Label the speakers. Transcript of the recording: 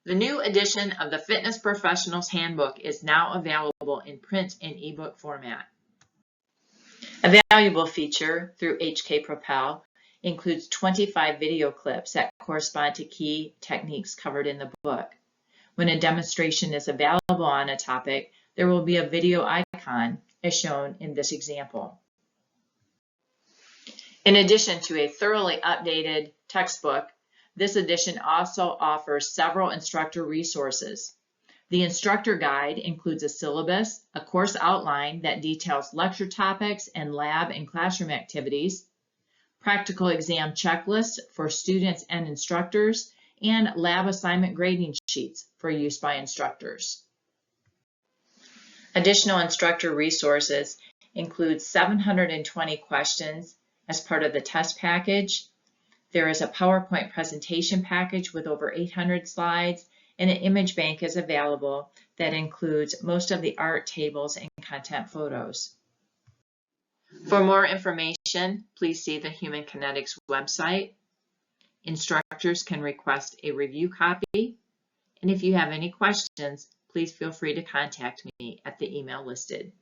Speaker 1: The new edition of the Fitness Professional's Handbook is now available in print and ebook format. A valuable feature through HKPropel includes 25 video clips that correspond to key techniques covered in the book. When a demonstration is available on a topic, there will be a video icon as shown in this example. In addition to a thoroughly updated textbook, this edition also offers several instructor resources. The instructor guide includes a syllabus, a course outline that details lecture topics and lab and classroom activities, practical exam checklists for students and instructors, and lab assignment grading sheets for use by instructors. Additional instructor resources include 720 questions as part of the test package. There is a PowerPoint presentation package with over 800 slides, and an image bank is available that includes most of the art tables and content photos. For more information, please see the Human Kinetics website. Instructors can request a review copy, and if you have any questions, please feel free to contact me at the email listed.